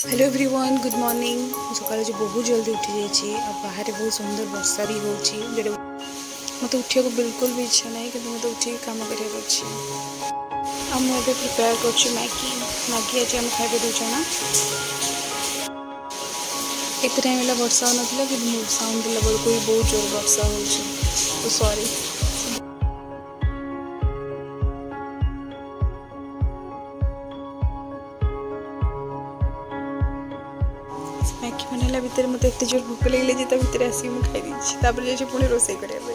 Hello everyone, good morning. सकाल जो बहुत जल्दी उठी जाइए और बाहर बहुत सुंदर वर्षा भी हो मत उठा बिल्कुल भी इच्छा ना कि मत उठे कम कर मुझे प्रिपेयर कर मैगी मैगी आज आम खाइबे दूचा ना एत टाइम है वर्षा हो ना कि साउंड देला बेलू भी बहुत जोर वर्षा हो सॉरी। मैगी बनाला भितर मत एत जोर भोक लगे भितर आसिक मुझे खाई जाइए पुणी रोसे करने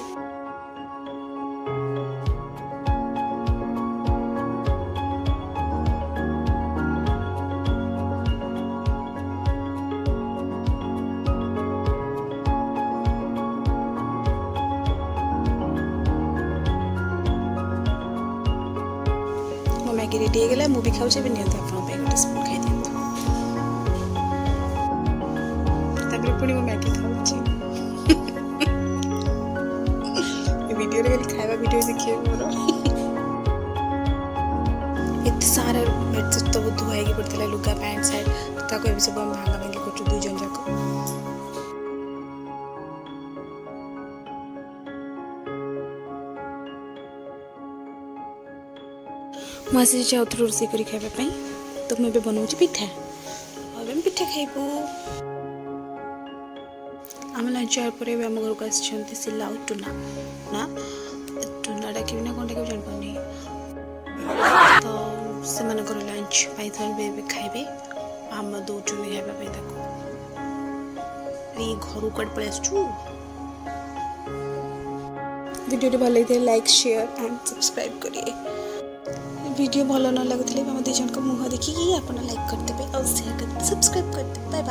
मो मैगी रेडी हो गला मुझे खाऊे भी नियंत गोटे स्पून खाई दिखाँ पुणी मो मैगी खाऊँ वीडियो खाली खावा वीडियो देखिए मोर एत सारा बेडसीट तो धुआई पड़ता लुगा पैंट सार्ट ताको सब हम भांगा भांगी कर दुई जन जाक मुझे आउ थे रोसे कर खावाई तो मुझे बनाऊँ पिठा और आम पिठा खाइबू। आम लंच आवर पर आम घर को आसी सिला और टुना ना टुना डाक ना कौन डाक जान पानी तो से लंच पाई खाइबे आम दौचुन खावाई घर कड़े पलि आसु। वीडियो भल लगे लाइक शेयर एंड सब्सक्राइब करिए। वीडियो भल न लगुले आम 2 जन को मुँह देखिए आप लाइक करदे और शेयर करदे सब्सक्राइब करदे। Bye bye.